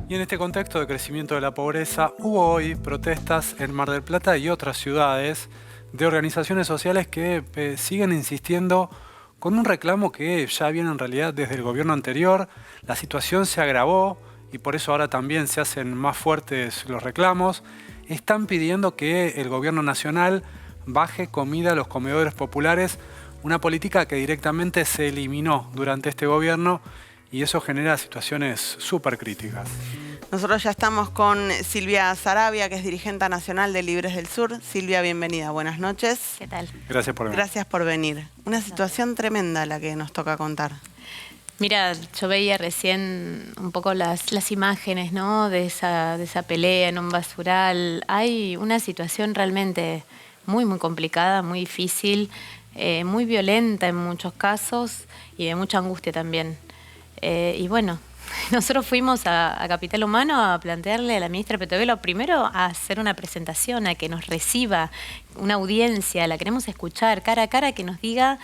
Y en este contexto de crecimiento de la pobreza, hubo hoy protestas en Mar del Plata y otras ciudades de organizaciones sociales que siguen insistiendo con un reclamo que ya viene en realidad desde el gobierno anterior. La situación se agravó y por eso ahora también se hacen más fuertes los reclamos. Están pidiendo que el gobierno nacional baje comida a los comedores populares, una política que directamente se eliminó durante este gobierno y eso genera situaciones súper críticas. Nosotros ya estamos con Silvia Saravia, que es dirigente nacional de Libres del Sur. Silvia, bienvenida, buenas noches. ¿Qué tal? Gracias por venir. Gracias por venir. Una situación tremenda la que nos toca contar. Mira, yo veía recién un poco las imágenes, ¿no? de esa pelea en un basural. Hay una situación realmente muy complicada, muy difícil, muy violenta en muchos casos y de mucha angustia también. Y bueno, nosotros fuimos a Capital Humano a plantearle a la ministra Petovelo primero a hacer una presentación, a que nos reciba una audiencia, la queremos escuchar cara a cara, que nos diga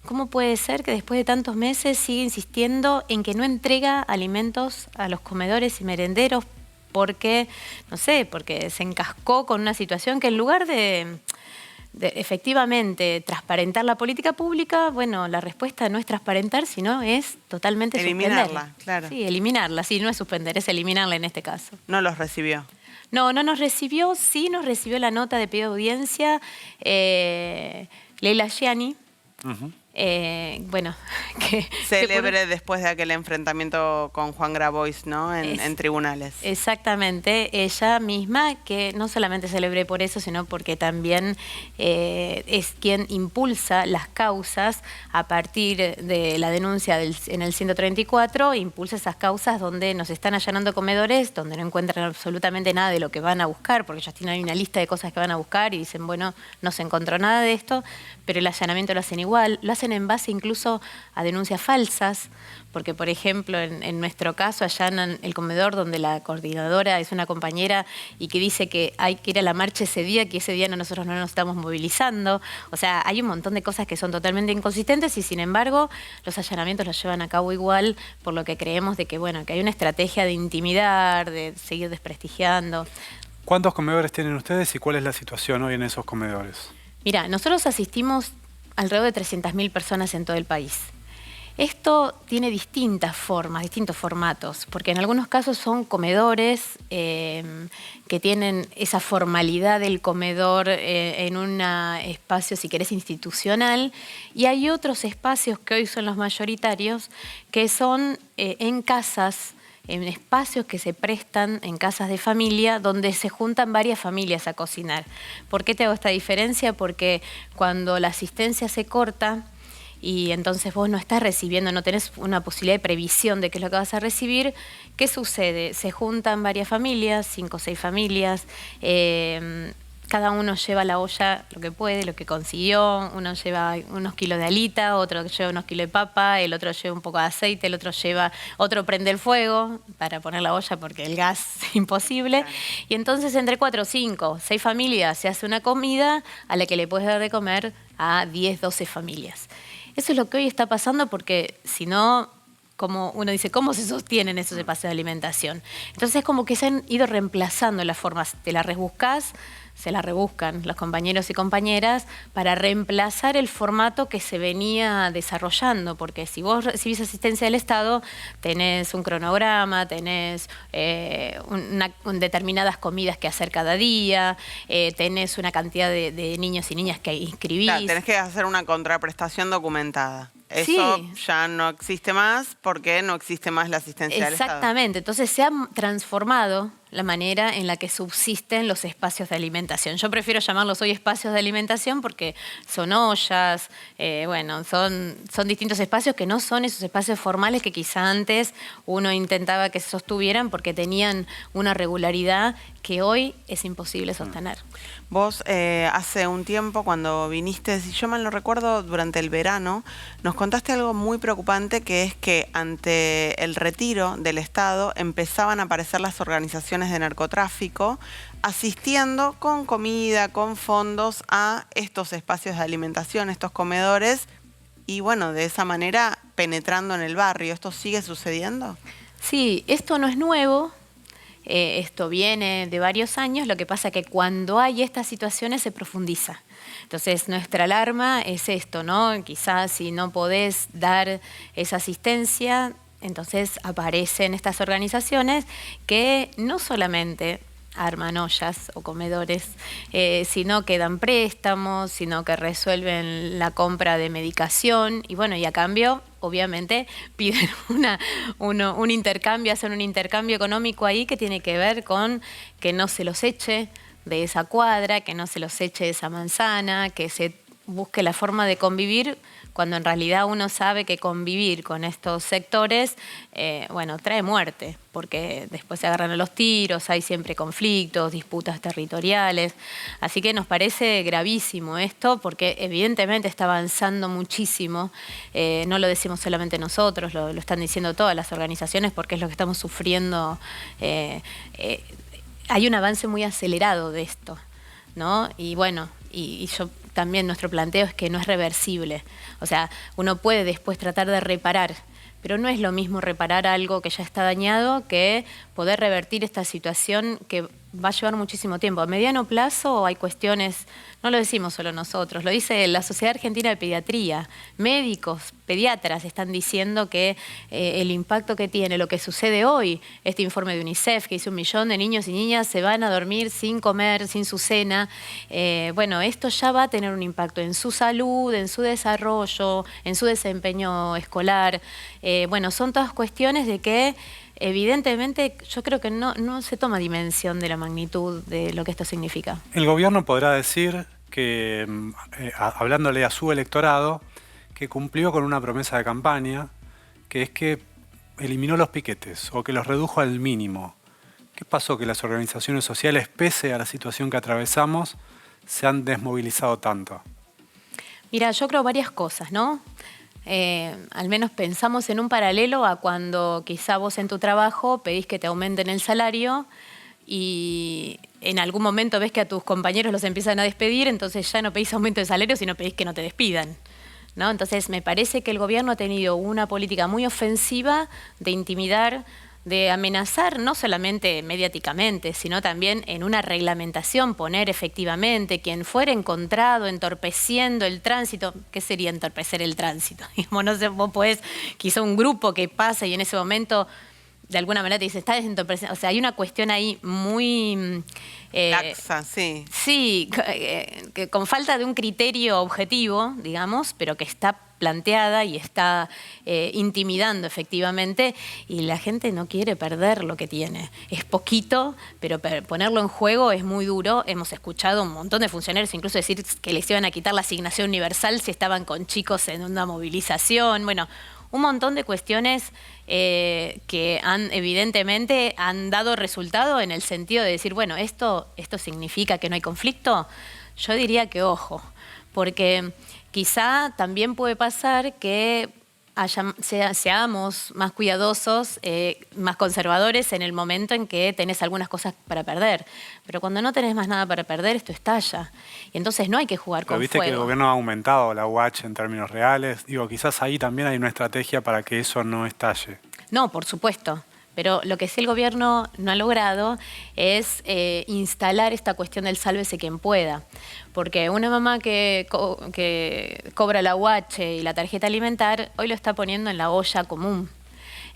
cómo puede ser que después de tantos meses siga insistiendo en que no entrega alimentos a los comedores y merenderos porque, no sé, porque se encascó con una situación que en lugar de efectivamente transparentar la política pública, bueno, la respuesta no es transparentar, sino es totalmente eliminarla, suspender. claro. Sí, eliminarla, sí, no es suspender, es eliminarla en este caso. No los recibió. No nos recibió, sí nos recibió la nota de pedido de audiencia, Leila Gianni. Bueno, que célebre después de aquel enfrentamiento con Juan Grabois, ¿no? En tribunales. Exactamente, ella misma, que no solamente celebré por eso, sino porque también es quien impulsa las causas a partir de la denuncia en el 134, impulsa esas causas donde nos están allanando comedores, donde no encuentran absolutamente nada de lo que van a buscar, porque ellos tienen una lista de cosas que van a buscar y dicen, bueno, no se encontró nada de esto, pero el allanamiento lo hacen igual, lo hacen en base incluso a denuncias falsas, porque por ejemplo en nuestro caso allanan el comedor donde la coordinadora es una compañera y que dice que hay que ir a la marcha ese día, que ese día nosotros no nos estamos movilizando. O sea, hay un montón de cosas que son totalmente inconsistentes y sin embargo los allanamientos los llevan a cabo igual, por lo que creemos de que, bueno, que hay una estrategia de intimidar, de seguir desprestigiando. ¿Cuántos comedores tienen ustedes y cuál es la situación hoy en esos comedores? Mira, nosotros asistimos alrededor de 300.000 personas en todo el país. Esto tiene distintas formas, distintos formatos, porque en algunos casos son comedores que tienen esa formalidad del comedor en un espacio, si querés, institucional, y hay otros espacios que hoy son los mayoritarios, que son en casas, en espacios que se prestan en casas de familia donde se juntan varias familias a cocinar. ¿Por qué te hago esta diferencia? Porque cuando la asistencia se corta y entonces vos no estás recibiendo, no tenés una posibilidad de previsión de qué es lo que vas a recibir, ¿qué sucede? Se juntan varias familias, 5 o 6 familias, cada uno lleva a la olla lo que puede, lo que consiguió. Uno lleva unos kilos de alita, otro lleva unos kilos de papa, el otro lleva un poco de aceite, el otro prende el fuego para poner la olla porque el gas es imposible. Y entonces entre 4, 5, 6 familias se hace una comida a la que le puedes dar de comer a 10, 12 familias. Eso es lo que hoy está pasando porque si no, como uno dice, ¿cómo se sostienen esos espacios de alimentación? Entonces es como que se han ido reemplazando las formas, te las rebuscás, se la rebuscan los compañeros y compañeras para reemplazar el formato que se venía desarrollando, porque si vos recibís asistencia del Estado, tenés un cronograma, tenés determinadas comidas que hacer cada día, tenés una cantidad de niños y niñas que inscribís. Claro, tenés que hacer una contraprestación documentada. Eso sí, ya no existe más porque no existe más la asistencia del Estado. Exactamente, entonces se ha transformado la manera en la que subsisten los espacios de alimentación. Yo prefiero llamarlos hoy espacios de alimentación porque son ollas, bueno, son distintos espacios que no son esos espacios formales que quizá antes uno intentaba que se sostuvieran porque tenían una regularidad que hoy es imposible sostener. Vos hace un tiempo cuando viniste, si yo mal no recuerdo, durante el verano, nos contaste algo muy preocupante, que es que ante el retiro del Estado empezaban a aparecer las organizaciones de narcotráfico asistiendo con comida, con fondos a estos espacios de alimentación, estos comedores, y bueno, de esa manera penetrando en el barrio. ¿Esto sigue sucediendo? Sí, esto no es nuevo. esto viene de varios años, lo que pasa es que cuando hay estas situaciones se profundiza. Entonces, nuestra alarma es esto, ¿no? Quizás si no podés dar esa asistencia, entonces aparecen estas organizaciones que no solamente arman ollas o comedores, sino que dan préstamos, sino que resuelven la compra de medicación y bueno, y a cambio, obviamente, piden un intercambio, hacen un intercambio económico ahí que tiene que ver con que no se los eche de esa cuadra, que no se los eche de esa manzana, que se busque la forma de convivir, cuando en realidad uno sabe que convivir con estos sectores, bueno, trae muerte, porque después se agarran a los tiros, hay siempre conflictos, disputas territoriales. Así que nos parece gravísimo esto, porque evidentemente está avanzando muchísimo. No lo decimos solamente nosotros, lo están diciendo todas las organizaciones, porque es lo que estamos sufriendo. Hay un avance muy acelerado de esto, ¿no? Y bueno, y yo también nuestro planteo es que no es reversible. O sea, uno puede después tratar de reparar, pero no es lo mismo reparar algo que ya está dañado que poder revertir esta situación que va a llevar muchísimo tiempo. A mediano plazo hay cuestiones, no lo decimos solo nosotros, lo dice la Sociedad Argentina de Pediatría. Médicos, pediatras están diciendo que el impacto que tiene lo que sucede hoy, este informe de UNICEF que dice 1 millón de niños y niñas se van a dormir sin comer, sin su cena. Bueno, esto ya va a tener un impacto en su salud, en su desarrollo, en su desempeño escolar. Bueno, son todas cuestiones de que evidentemente yo creo que no se toma dimensión de la magnitud de lo que esto significa. El gobierno podrá decir que, hablándole a su electorado, que cumplió con una promesa de campaña, que es que eliminó los piquetes o que los redujo al mínimo. ¿Qué pasó que las organizaciones sociales, pese a la situación que atravesamos, se han desmovilizado tanto? Mira, yo creo varias cosas, ¿no? Al menos pensamos en un paralelo a cuando quizá vos en tu trabajo pedís que te aumenten el salario y en algún momento ves que a tus compañeros los empiezan a despedir, entonces ya no pedís aumento de salario, sino pedís que no te despidan, ¿no? Entonces me parece que el gobierno ha tenido una política muy ofensiva de intimidar, de amenazar no solamente mediáticamente, sino también en una reglamentación, poner efectivamente quien fuera encontrado entorpeciendo el tránsito. ¿Qué sería entorpecer el tránsito? No sé, vos podés, quizá un grupo que pasa y en ese momento de alguna manera te dice, está desentorpeciendo. O sea, hay una cuestión ahí muy laxa, sí. Sí, que con falta de un criterio objetivo, digamos, pero que está planteada y está intimidando efectivamente, y la gente no quiere perder lo que tiene. Es poquito, pero ponerlo en juego es muy duro. Hemos escuchado un montón de funcionarios incluso decir que les iban a quitar la asignación universal si estaban con chicos en una movilización. Bueno, un montón de cuestiones que evidentemente han dado resultado en el sentido de decir, bueno, ¿esto significa que no hay conflicto? Yo diría que ojo, porque quizá también puede pasar que seamos más cuidadosos, más conservadores en el momento en que tenés algunas cosas para perder. Pero cuando no tenés más nada para perder, esto estalla. Y entonces no hay que jugar con fuego. Pero viste que el gobierno ha aumentado la UH en términos reales. Digo, quizás ahí también hay una estrategia para que eso no estalle. No, por supuesto. Pero lo que sí el gobierno no ha logrado es instalar esta cuestión del sálvese quien pueda. Porque una mamá que cobra la UH y la tarjeta alimentar, hoy lo está poniendo en la olla común.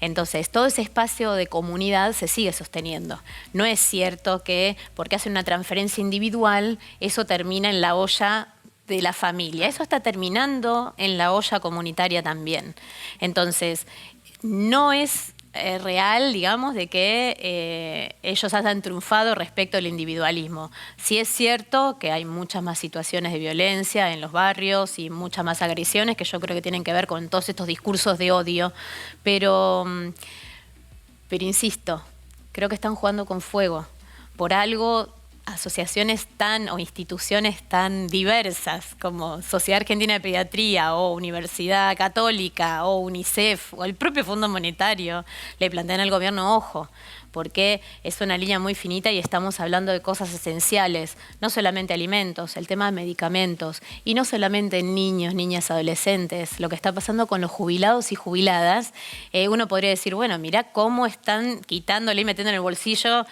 Entonces, todo ese espacio de comunidad se sigue sosteniendo. No es cierto que porque hace una transferencia individual, eso termina en la olla de la familia. Eso está terminando en la olla comunitaria también. Entonces, no es real, digamos, de que ellos hayan triunfado respecto al individualismo. Sí es cierto que hay muchas más situaciones de violencia en los barrios y muchas más agresiones que yo creo que tienen que ver con todos estos discursos de odio, pero insisto, creo que están jugando con fuego. Por algo, asociaciones o instituciones tan diversas como Sociedad Argentina de Pediatría o Universidad Católica o UNICEF o el propio Fondo Monetario le plantean al gobierno, ojo, porque es una línea muy finita y estamos hablando de cosas esenciales, no solamente alimentos, el tema de medicamentos, y no solamente en niños, niñas, adolescentes, lo que está pasando con los jubilados y jubiladas. Uno podría decir, bueno, mirá cómo están quitándole y metiendo en el bolsillo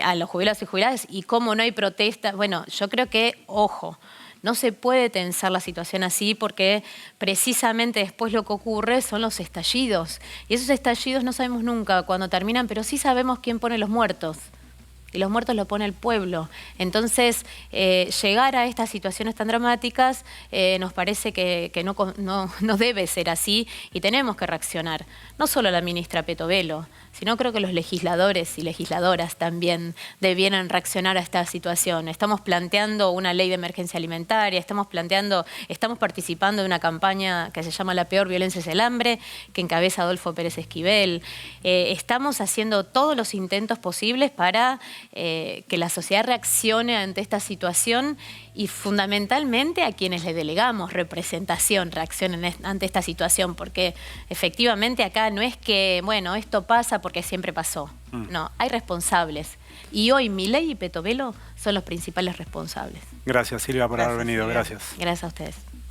a los jubilados y jubiladas y cómo no hay protesta. Bueno, yo creo que, ojo, no se puede tensar la situación así porque precisamente después lo que ocurre son los estallidos. Y esos estallidos no sabemos nunca cuándo terminan, pero sí sabemos quién pone los muertos. Y los muertos lo pone el pueblo. Entonces, llegar a estas situaciones tan dramáticas nos parece que no debe ser así y tenemos que reaccionar. No solo la ministra Petovelo, sino creo que los legisladores y legisladoras también debieran reaccionar a esta situación. Estamos planteando una ley de emergencia alimentaria, estamos participando de una campaña que se llama La peor violencia es el hambre, que encabeza Adolfo Pérez Esquivel. Estamos haciendo todos los intentos posibles para que la sociedad reaccione ante esta situación y fundamentalmente a quienes le delegamos representación reaccionen ante esta situación, porque efectivamente acá no es que, bueno, esto pasa porque siempre pasó. No, hay responsables. Y hoy Milei y Petovelo son los principales responsables. Gracias, Silvia, por haber venido. Silvia. Gracias. Gracias a ustedes.